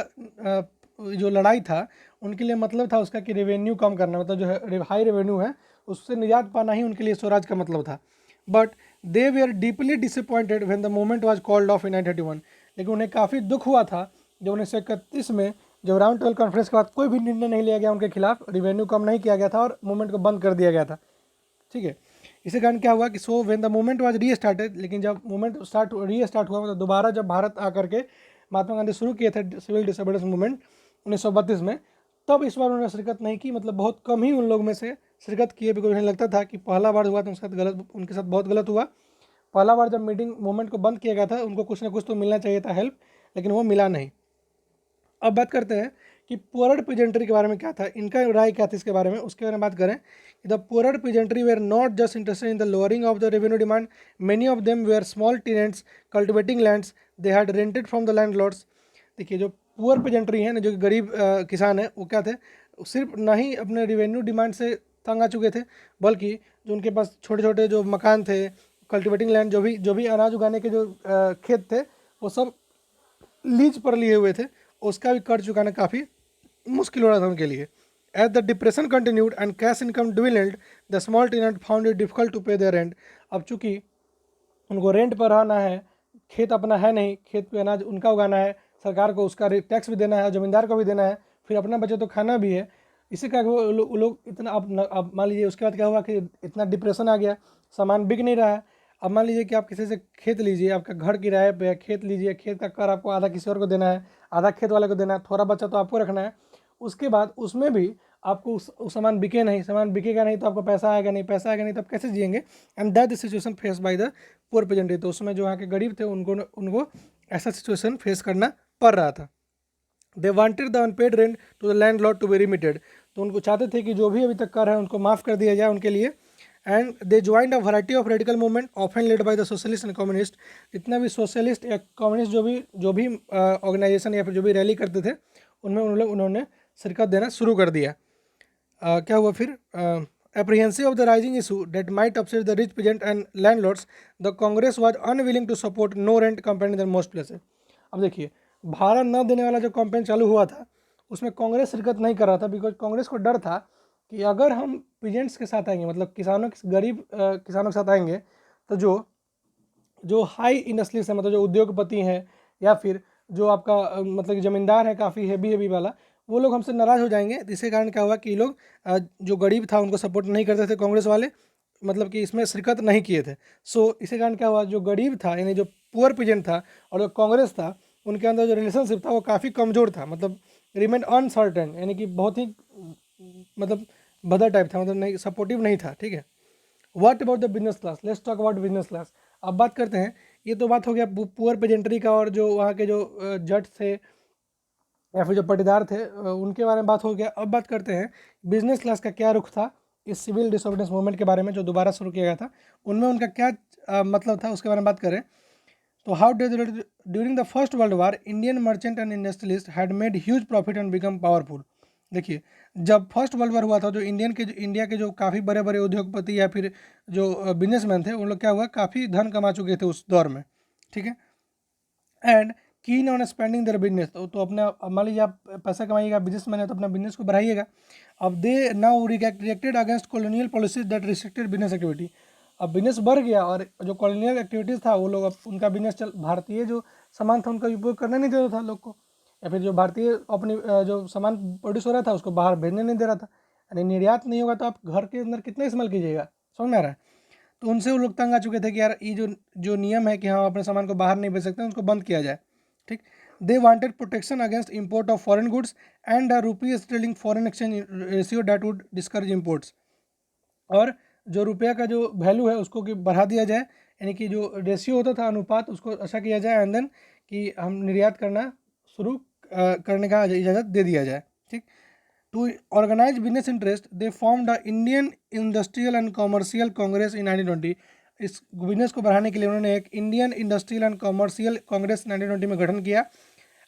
जो लड़ाई था उनके लिए मतलब था उसका कि रेवेन्यू कम करना, मतलब जो हाई रेवेन्यू है उससे निजात पाना ही उनके लिए स्वराज का मतलब था। But they were deeply disappointed when the movement was called off in 1931। लेकिन उन्हें काफ़ी दुख हुआ था जब 1931 में जब राउंड टेबल कॉन्फ्रेंस के बाद कोई भी निर्णय नहीं लिया गया उनके खिलाफ, रेवेन्यू कम नहीं किया गया था और मूवमेंट को बंद कर दिया गया था। ठीक है, इसी कारण क्या हुआ कि so when the movement was restarted, लेकिन जब मूवमेंट रीस्टार्ट हुआ, मतलब दोबारा जब भारत आकर के महात्मा गांधी शुरू किए थे सिविल डिसोबीडियंस मूवमेंट 1932 में, तब इस बार उन्होंने शिरकत नहीं की, मतलब बहुत कम ही उन लोग में से शिरकत किए, बिकॉज उन्हें लगता था कि पहला बार हुआ तो उनके साथ बहुत गलत हुआ। पहला बार जब मीटिंग मूवमेंट को बंद किया गया था, उनको कुछ ना कुछ तो मिलना चाहिए था हेल्प, लेकिन वो मिला नहीं। अब बात करते हैं कि पुअर पेजेंट्री के बारे में क्या था, इनका राय क्या थी इसके बारे में, उसके बारे में बात करें कि the poor pageantry were not just interested in the lowering of the revenue demand, many of them were small tenants cultivating lands they had rented from the landlords. देखिए, जो पुअर पेजेंट्री हैं, जो गरीब किसान हैं, वो क्या थे, सिर्फ ना ही अपने रेवेन्यू डिमांड से तंग आ चुके थे, बल्कि जो उनके पास छोटे छोटे जो मकान थे, कल्टिवेटिंग लैंड, जो भी अनाज उगाने के जो खेत थे, वो सब लीज पर लिए हुए थे, उसका भी कर्ज चुकाना काफ़ी मुश्किल हो रहा था उनके लिए। As the depression continued and cash income dwindled, the small tenant found it difficult to pay their rent. अब चूँकि उनको रेंट पर रहना है, खेत अपना है नहीं, खेत पे अनाज उनका उगाना है, सरकार को उसका टैक्स भी देना है, ज़मींदार को भी देना है, फिर अपना बचे तो खाना भी है। इसी का वो लोग इतना, अब मान लीजिए उसके बाद क्या हुआ कि इतना डिप्रेशन आ गया, सामान बिक नहीं रहा है। अब मान लीजिए कि आप किसी से खेत लीजिए, आपका घर किराए पे है, खेत लीजिए, खेत का कर आपको आधा किसी और को देना है, आधा खेत वाले को देना है, थोड़ा बचा तो आपको रखना है। उसके बाद उसमें भी आपको उस सामान बिके नहीं, सामान बिकेगा नहीं तो आपको पैसा आएगा नहीं, पैसा आएगा नहीं तो आप कैसे जिएंगे। And that the situation face by the poor pageantry. तो उसमें जो यहाँ के गरीब थे उनको ऐसा सिचुएशन फेस करना पड़ रहा था। They wanted the unpaid rent to the landlord to be remitted. तो उनको चाहते थे कि जो भी अभी तक कर है उनको माफ़ कर दिया जाए उनके लिए। And they joined a variety of radical movement often led by the socialist and communist. जितना भी सोशलिस्ट या कम्युनिस्ट जो भी ऑर्गेनाइजेशन या फिर जो भी रैली करते थे, उनमें उन्होंने शिरकत देना शुरू कर दिया। क्या हुआ फिर, apprehensive of the rising issue that might upset the rich peasant and landlords, the Congress was unwilling to support no rent campaign in the most places। अब देखिए, भाड़ा न देने वाला जो कैंपेन चालू हुआ था उसमें कांग्रेस शिरकत नहीं कर रहा था, बिकॉज कांग्रेस को डर था कि अगर हम पीजेंट्स के साथ आएंगे, मतलब किसानों के गरीब किसानों के साथ आएंगे, तो जो हाई इंडस्ट्रीज है, मतलब जो उद्योगपति हैं या फिर जो आपका मतलब ज़मींदार है काफ़ी हैवी वाला, वो लोग हमसे नाराज़ हो जाएंगे। इसी कारण क्या हुआ कि लोग जो गरीब था उनको सपोर्ट नहीं करते थे कांग्रेस वाले, मतलब कि इसमें शिरकत नहीं किए थे। सो इसी कारण क्या हुआ, जो गरीब था यानी जो पुअर पीजेंट था और जो कांग्रेस था, उनके अंदर जो रिलेशनशिप था वो काफ़ी कमज़ोर था, मतलब रिमेन अनसर्टेन, यानी कि बहुत ही मतलब बदर टाइप था, मतलब नहीं सपोर्टिव नहीं था, ठीक है। What about the business class, let's talk about business class. अब बात करते हैं, ये तो बात हो गया पुअर पेजेंट्री का और जो वहाँ के जो जज थे या फिर जो पटीदार थे उनके बारे में बात हो गया। अब बात करते हैं बिजनेस क्लास का क्या रुख था इस सिविल डिसोबीडियंस मूवमेंट के बारे में जो दोबारा शुरू किया गया था, उनमें उनका क्या मतलब था उसके बारे में बात करें। तो how did during the first world war Indian merchant and industrialist had made huge profit and become powerful. देखिए, जब फर्स्ट वर्ल्ड वॉर हुआ था, जो इंडिया के जो काफ़ी बड़े बड़े उद्योगपति या फिर जो बिजनेसमैन थे, उन लोग क्या हुआ, काफ़ी धन कमा चुके थे उस दौर में, ठीक है। And keen on spending their business, तो अपने, अब मान लीजिए आप पैसा कमाइएगा, बिजनेसमैन है तो अपना बिजनेस को बढ़ाइएगा। अब they now reacted against colonial policies that restricted business activity. अब बिजनेस बढ़ गया और जो कॉलोनियल एक्टिविटीज़ था वो लोग, अब उनका बिजनेस चल, भारतीय जो सामान था उनका उपयोग करने नहीं देता था लोग को, या फिर जो भारतीय अपनी जो सामान प्रोड्यूस हो रहा था उसको बाहर भेजने नहीं दे रहा था। यानी निर्यात नहीं होगा तो आप घर के अंदर कितना इस्तेमाल कीजिएगा, समझ में आ रहा है। तो उनसे वो लोग तंग आ चुके थे कि यार ये जो जो नियम है कि हाँ अपने सामान को बाहर नहीं बेच सकते उसको बंद किया जाए, ठीक। They wanted protection against import of foreign goods and rupee sterling foreign exchange ratio that would discourage imports. और जो रुपया का जो वैल्यू है उसको कि बढ़ा दिया जाए, यानी कि जो रेशियो होता था अनुपात उसको अच्छा किया जाए, एंड देन कि हम निर्यात करना शुरू करने का इजाज़त दे दिया जाए, ठीक। To organise business interest they formed the Indian industrial and commercial Congress in 1920। इस बिजनेस को बढ़ाने के लिए उन्होंने एक Indian industrial and commercial Congress 1920 में गठन किया।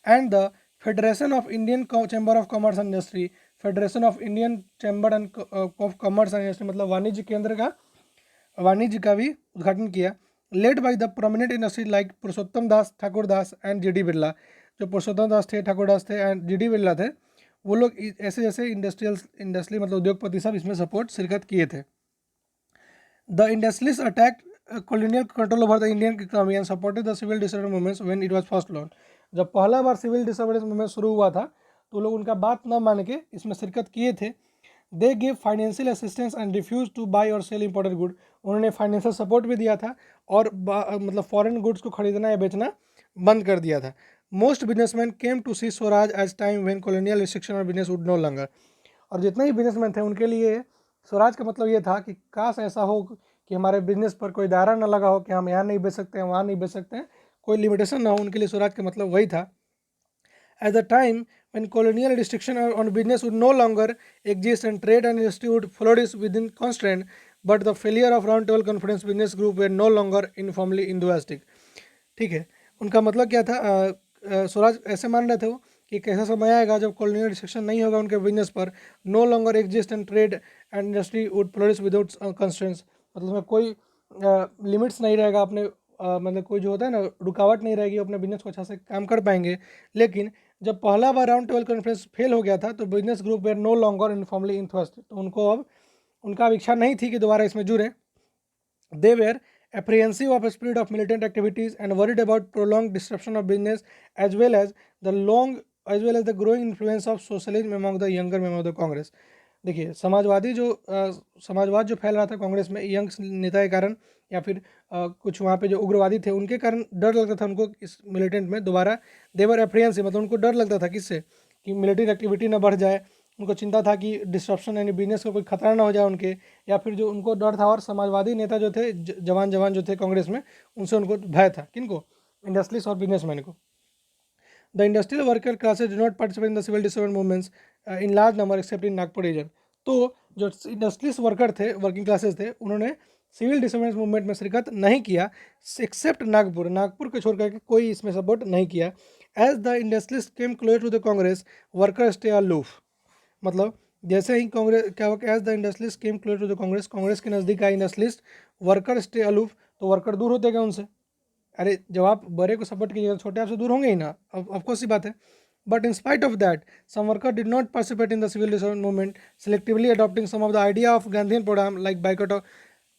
And the federation of Indian chamber of commerce and industry, federation of Indian chamber and of commerce and industry मतलब वाणिज्य केंद्र का, वाणिज्य का भी उद्घाटन किया। Led by the prominent industry like Purushottam Das, Thakur Das and G D Birla. जो पुरुषोत्तम दास थे, ठाकुर दास थे एंड जी डी बिरला थे, वो लोग ऐसे जैसे इंडस्ट्री मतलब उद्योगपति सब इसमें सपोर्ट शिरकत किए थे। The industrialist attack colonial control over the Indian economy and supported the civil disobedience movements when it was first launched। जब पहला बार सिविल डिसोबीडियंस मूवमेंट शुरू हुआ था तो लोग उनका बात न मान के इसमें शिरकत किए थे। They give financial assistance and refuse to buy और सेल इंपोर्टेड गुड। उन्होंने फाइनेंशियल सपोर्ट भी दिया था और मतलब फॉरेन गुड्स को खरीदना या बेचना बंद कर दिया था। Most businessman came to see swaraj as time when colonial restriction और बिजनेस वुड नो लॉन्गर। और जितने ही बिजनेसमैन थे उनके लिए स्वराज का मतलब ये था कि काश ऐसा हो कि हमारे बिजनेस पर कोई दायरा न लगा हो कि हम यहाँ नहीं बेच सकते हैं, वहाँ नहीं बेच सकते हैं, कोई लिमिटेशन ना हो। उनके लिए स्वराज का मतलब वही था। At the time when colonial restriction on business would no longer exist and trade and industry would flourish within constraint, but the failure of round table conference business group were no longer uniformly enthusiastic। ठीक है, उनका मतलब क्या था, स्वराज ऐसे मान रहे थे वो कि एक ऐसा समय आएगा जब कॉलोनियल रिस्ट्रिक्शन नहीं होगा उनके बिजनेस पर, no longer exist and trade and industry would flourish without constraints. मतलब उसमें कोई लिमिट्स नहीं रहेगा अपने मतलब कोई जो होता है ना रुकावट नहीं रहेगी, अपने बिजनेस को अच्छा से काम कर पाएंगे। लेकिन जब पहला बार राउंड टेबल कॉन्फ्रेंस फेल हो गया था तो business group were no longer informally interested, तो उनको अब उनका इच्छा नहीं थी कि दोबारा इसमें जुड़े। They were apprehensive of a spirit of militant activities and worried about prolonged disruption of business as well as the growing influence of socialism among the younger members of the Congress। देखिए, समाजवाद जो फैल रहा था कांग्रेस में यंग नेता के कारण या फिर कुछ वहाँ पे जो उग्रवादी थे उनके कारण डर लगता था उनको इस मिलिटेंट में दोबारा। देवर एप्रियंसिव मतलब उनको डर लगता था किससे, कि मिलिट्री एक्टिविटी ना बढ़ जाए। उनको चिंता था कि डिस्ट्रप्शन यानी बिजनेस को कोई खतरा ना हो जाए उनके, या फिर जो उनको डर था। और समाजवादी नेता जो थे, जवान जो थे कांग्रेस में, उनसे उनको भय था। किनको? इंडस्ट्रियलिस्ट और बिजनेसमैन को। The industrial worker classes do not participate in the civil disobedience movements in large number except in Nagpur region. तो जो इंडस्ट्रियलिस्ट वर्कर थे, वर्किंग क्लासेस थे, उन्होंने सिविल डिसोबीडियंस मूवमेंट में शिरकत नहीं किया एक्सेप्ट नागपुर को छोड़ करके कोई इसमें सपोर्ट नहीं किया। As the industrialist came close to the Congress worker stay aloof. मतलब जैसे ही कांग्रेस क्या हुआ, as the industrialist came close to the Congress के नज़दीक आए इंडस्ट्रियलिस्ट, वर्कर स्टे अलूफ, तो वर्कर दूर होते गए उनसे। अरे जब आप बड़े को सपोर्ट कीजिएगा तो छोटे आपसे दूर होंगे ही ना, ऑफकोर्स सी बात है। But in spite of that some worker did not participate in the civil disobedience movement selectively adopting some of the idea of Gandhian programme like boycott of.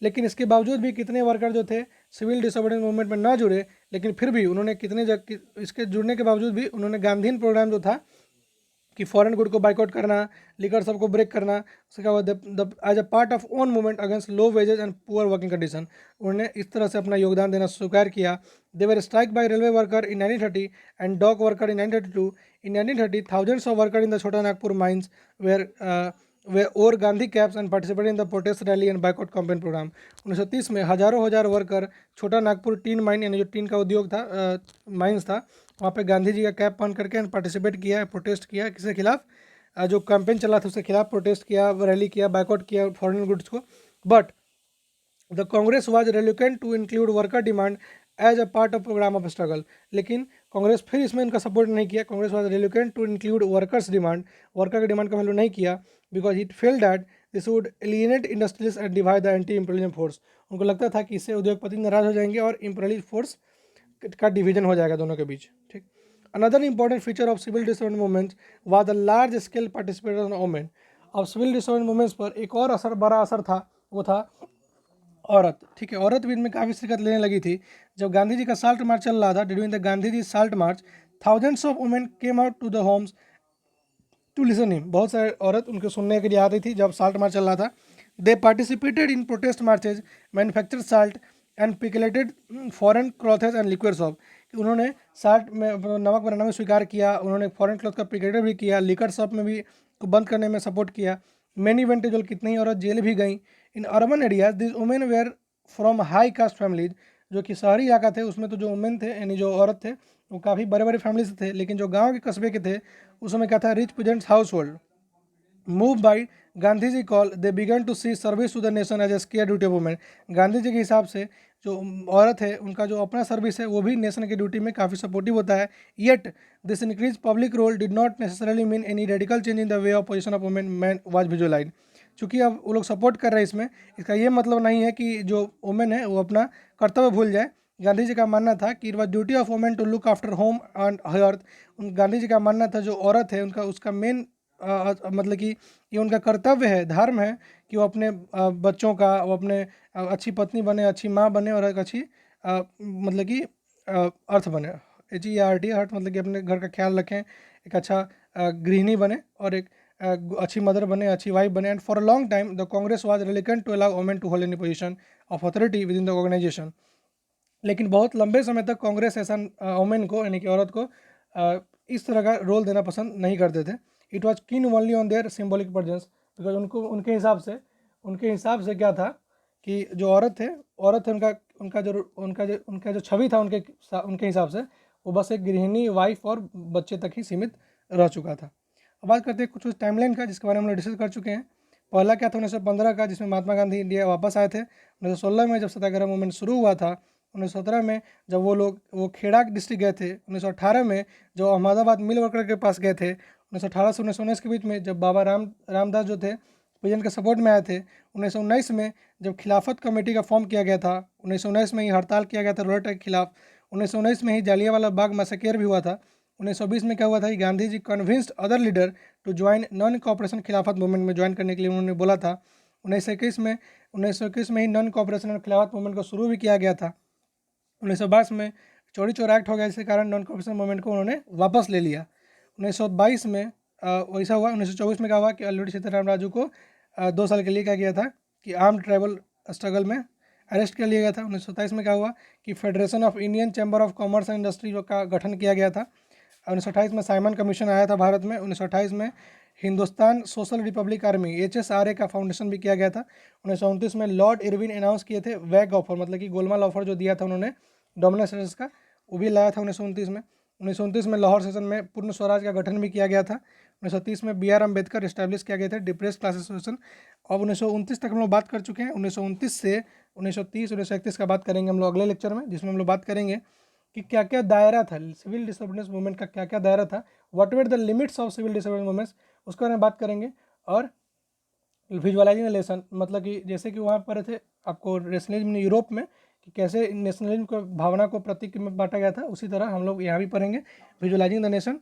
लेकिन इसके बावजूद भी कितने वर्कर जो थे सिविल डिसोबीडियंस मूवमेंट में ना जुड़े, लेकिन फिर भी उन्होंने इसके जुड़ने के बावजूद भी उन्होंने गांधीयन प्रोग्राम जो था कि फॉरेन गुड को बाइकआउट करना, लिकर सबको ब्रेक करना, उसके बाद as a part of own movement against low wages and poor working condition, उन्होंने इस तरह से अपना योगदान देना स्वीकार किया। They were strike by railway worker in 1930 and dock worker in 1932। In 1930 thousands of worker in the Chota Nagpur mines were way और Gandhi caps and participate in the protest rally and boycott campaign programme. 1930 में हजारों हजार वर्कर छोटा नागपुर टीन माइन यानी जो टीन का उद्योग था, माइंस था, वहाँ पे गांधी जी का कैप पहन करके पार्टिसिपेट किया, प्रोटेस्ट किया, किसके खिलाफ, जो कैंपेन चला था उसके खिलाफ प्रोटेस्ट किया, रैली किया, बाइकआउट किया फॉरेन गुड्स को। But the Congress was reluctant to include worker demand as a part of program of struggle. लेकिन कांग्रेस फिर इसमें इनका सपोर्ट नहीं किया। Congress was reluctant to include workers demand, worker की डिमांड का वैल्यू नहीं किया, because it felt that this would alienate industrialist and divide the anti imperialism force. उनको लगता था कि इससे उद्योगपति नाराज हो जाएंगे और इंपीरियलिस्ट फोर्स का डिवीजन हो जाएगा दोनों के बीच। ठीक। Another important feature of civil disobedience movement was the large scale participation of women. अब सिविल डिसोबेडिएंस मूवमेंट्स पर एक और बड़ा असर था, वो था औरत। ठीक है, औरत भी इनमें काफ़ी शिरकत लेने लगी थी। जब गांधी जी का साल्ट मार्च चल रहा था, during the Gandhi ji salt march, thousands of women came out to the homes to listen him. बहुत सारे औरत उनको सुनने के लिए आ रही थी जब साल्ट मार्च चल रहा था। They participated in protest marches, manufacture salt and picketed foreign clothes and liquids off. उन्होंने साल्ट में नमक बनाना में स्वीकार किया, उन्होंने फॉरेन क्लॉथ का पिकलेटेड भी किया, लिकर शॉप में भी को बंद करने में सपोर्ट किया। मैनी वेंटेज, कितनी औरत जेल भी गई। In urban areas this women were from high caste families. जो कि शहरी इलाका थे उसमें तो जो वुमेन थे यानी जो औरत थे वो काफ़ी बड़े बड़े फैमिली से थे। लेकिन जो गांव के कस्बे के थे उसमें क्या था, rich peasants household. Moved by Gandhi ji call they began to see service to the nation as a sacred duty of women. Gandhi ji के हिसाब से जो औरत है उनका जो अपना सर्विस है वो भी नेशन की ड्यूटी में काफ़ी सपोर्टिव होता है। Yet this increase public role did not necessarily mean any radical change in the way of position of women man was visualise. चूँकि अब वो लोग सपोर्ट कर रहे हैं इसमें, इसका ये मतलब नहीं है कि जो वुमेन है वो अपना कर्तव्य भूल जाए। गांधी जी का मानना था कि it was duty of women to look after home and hearth. Gandhi ji का मानना था जो औरत है उनका उसका मेन मतलब कि ये उनका कर्तव्य है, धर्म है कि वो अपने बच्चों का, वो अपने अच्छी पत्नी बने, अच्छी माँ बने और एक अच्छी मतलब कि अर्थ बने। HERT, अर्थ मतलब कि अपने घर का ख्याल रखें, एक अच्छा गृहिणी बने और एक अच्छी मदर बने, अच्छी वाइफ बने। And for a long time the Congress was reluctant to allow women to hold any position of authority within the organisation. लेकिन बहुत लंबे समय तक कांग्रेस ऐसा वुमेन को यानी कि औरत को इस तरह का रोल देना पसंद नहीं करते थे। इट वॉज कीन only on their symbolic presence, because उनको उनके हिसाब से क्या था कि जो औरत है उनका जो छवि था उनके हिसाब से वो बस एक गृहिणी, वाइफ और बच्चे तक ही सीमित रह चुका था। अब बात करते हैं कुछ टाइमलाइन का जिसके बारे में हम लोग डिस्कस कर चुके हैं। पहला क्या था 1915 का, जिसमें महात्मा गांधी इंडिया वापस आए थे। 1916 में जब सत्याग्रह मूवमेंट शुरू हुआ था। 1917 में जब वो खेड़ा डिस्ट्रिक्ट गए थे। 1918 में जो अहमदाबाद मिल वर्कर के पास गए थे। 1918 से 1919 के बीच में जब बाबा रामदास जो थे पिजन के सपोर्ट में आए थे। 1919 में जब खिलाफत कमेटी का फॉर्म किया गया था। 1919 में ही हड़ताल किया गया था रोलर के खिलाफ। 1919 में ही जालियांवाला बाग मैसेकेयर भी हुआ था। 1920 में क्या हुआ था कि Gandhi ji convinced other leader to join non cooperation Khilafat movement में ज्वाइन करने के लिए उन्होंने बोला था। 1921 में ही नॉन कॉपरेशन और खिलाफत मूवमेंट को शुरू भी किया गया था। 1922 में चौरी चौरा एक्ट हो गया, जिसके कारण नॉन कॉपरेशन मूवमेंट को उन्होंने वापस ले लिया। 1922 में वैसा हुआ। 1924 में क्या हुआ कि अल्लूरी सीताराम राजू को 2 साल के लिए क्या किया था कि आर्म्ड ट्राइबल स्ट्रगल में अरेस्ट कर लिया गया था। 1927 में क्या हुआ कि federation of Indian chamber of commerce and industry का गठन किया गया था। 1928 में साइमन कमीशन आया था भारत में। 1928 में Hindustan social Republic army HSRA का फाउंडेशन भी किया गया था। 1929 में लॉर्ड इरविन अनाउंस किए थे वैग ऑफर, मतलब कि गोलमाल ऑफर जो दिया था उन्होंने डोमिनेशन का, वो भी लाया था 1929 में। 1929 में लाहौर सेशन में पूर्ण स्वराज का गठन भी किया गया था। 1930 में BR अम्बेडकर इस्टेब्लिश किया गया था डिप्रेस क्लास एसोसिएशन। अब 1929 तक हम लोग बात कर चुके हैं। 1929 से 1930 1931 का बात करेंगे हम लोग अगले लेक्चर में, जिसमें हम लोग बात करेंगे कि क्या क्या दायरा था सिविल डिसोबीडियंस मूवमेंट का, क्या क्या दायरा था, what were the limits of civil disobedience movements, उसके बारे में बात करेंगे। और विजुअलाइजिंग लेसन, मतलब कि जैसे कि वहाँ पर थे आपको नेशनलिज्म यूरोप में कि कैसे नेशनलिज्म को भावना को प्रतीक में बांटा गया था, उसी तरह हम लोग यहाँ भी पढ़ेंगे विजुअलाइजिंग द नेशन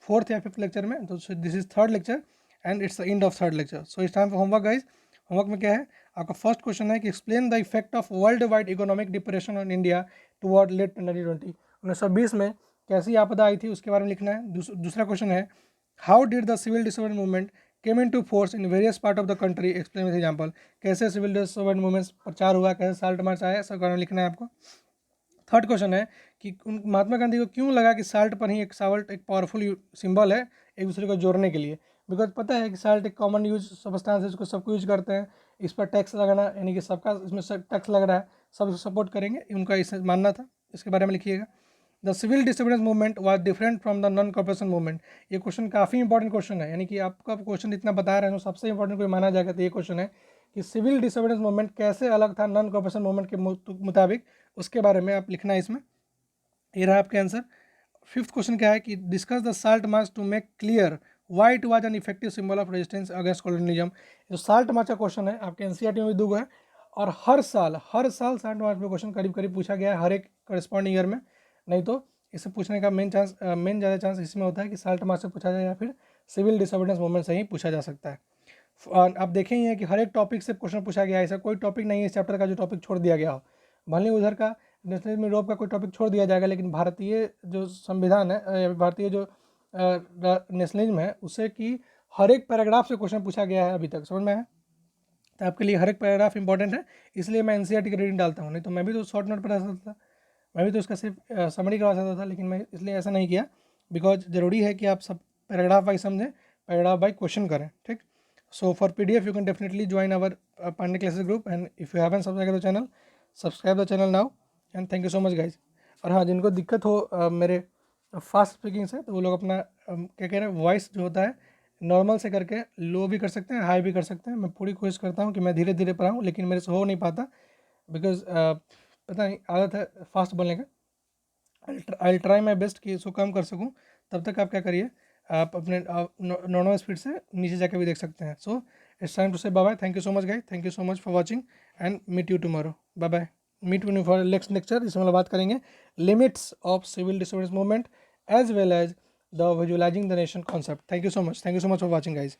फोर्थ या फिफ्थ लेक्चर में। तो this is third lecture and it's the end of third lecture. So it's time for homework guys. Homework में क्या है आपका फर्स्ट क्वेश्चन है कि explain the effect of world wide economic depression on India toward late 2020। 1920 में कैसी आपदा आई थी उसके बारे में लिखना है। दूसरा क्वेश्चन है how did the civil disobedience movement came in to force in various part of the country, explain with example. कैसे सिविल डिसोबीडियंस मूवमेंट्स प्रचार हुआ, कैसे साल्ट मार्च आया, सब कारण लिखना है आपको। थर्ड क्वेश्चन है कि महात्मा गांधी को क्यों लगा कि साल्ट पर ही एक साल्ट एक पावरफुल सिंबल है एक दूसरे को जोड़ने के लिए, बिकॉज पता है कि साल्ट एक कॉमन यूज सब्सटेंस है, इसको सबको यूज करते हैं, इस पर टैक्स लगाना यानी कि सबका इसमें टैक्स लग रहा है, सब सपोर्ट करेंगे, उनका इसे मानना था। इसके बारे में लिखिएगा। The civil disobedience movement was different from the non cooperation movement. ये क्वेश्चन काफ़ी इंपॉर्टेंट क्वेश्चन है, यानी कि आपका क्वेश्चन इतना बता रहे हैं तो सबसे इंपॉर्टेंट कोई माना जाएगा तो ये क्वेश्चन है कि सिविल डिसोबीडियंस मूवमेंट कैसे अलग था नॉन कॉपरेशन मूवमेंट के मुताबिक, उसके बारे में आप लिखना है इसमें। ये रहा आपका आंसर। फिफ्थ क्वेश्चन क्या है कि discuss the salt March two make clear why it was an effective symbol of resistance against colonialism. जो साल्ट मार्च का क्वेश्चन है आपके एनसीईआरटी में भी 2 है, और हर साल साल्ट मार्च में क्वेश्चन करीब करीब पूछा गया है हर एक करस्पॉन्डिंग ईयर में। नहीं तो इसे पूछने का मेन ज़्यादा चांस इसमें होता है कि साल्ट मार्च से पूछा जाए या फिर सिविल डिसोबीडियंस मूवमेंट से ही पूछा जा सकता है। और आप देखें ही है कि हर एक टॉपिक से क्वेश्चन पूछा गया है, ऐसा कोई टॉपिक नहीं है इस चैप्टर का जो टॉपिक छोड़ दिया गया हो। भले उधर का नेशनलिज्म यूरोप का कोई टॉपिक छोड़ दिया जाएगा, लेकिन भारतीय जो संविधान है, भारतीय जो नेशनलिज्म है, उससे कि हर एक पैराग्राफ से क्वेश्चन पूछा गया है अभी तक, समझ में आया? तो आपके लिए हर एक पैराग्राफ इंपॉर्टेंट है, इसलिए मैं एनसीईआरटी की रीडिंग डालता हूँ। नहीं तो मैं भी तो शॉर्ट नोट पढ़ा सकता था, मैं भी तो उसका सिर्फ समरी करवा सकता था, लेकिन मैं इसलिए ऐसा नहीं किया, बिकॉज ज़रूरी है कि आप सब पैराग्राफ वाइज समझें, पैराग्राफ बाई क्वेश्चन करें, ठीक। So for PDF you can definitely join our Pandey classes group, and if you haven't subscribe the channel now, and thank you so much guys. और हाँ, जिनको दिक्कत हो मेरे फास्ट स्पीकिंग से, तो वो लोग अपना क्या कह रहे हैं, वॉइस जो होता है नॉर्मल से करके लो भी कर सकते हैं, हाई भी कर सकते हैं। मैं पूरी कोशिश करता हूँ कि मैं धीरे धीरे पढ़ाऊँ, लेकिन मेरे से हो नहीं पाता, बिकॉज पता नहीं आदत है फास्ट बोलने का। आई ट्राई माई बेस्ट कि इसको कम कर सकूँ। तब तक आप क्या करिए, आप अपने नॉर्मल स्पीड से नीचे जाकर भी देख सकते हैं। So it's time to say bye bye. Thank you so much guys, thank you so much for watching, and meet you tomorrow. Bye bye. Meet you for next lecture, जिसमें हम बात करेंगे limits of civil disobedience movement as well as the visualising the nation concept. Thank you so much for watching guys.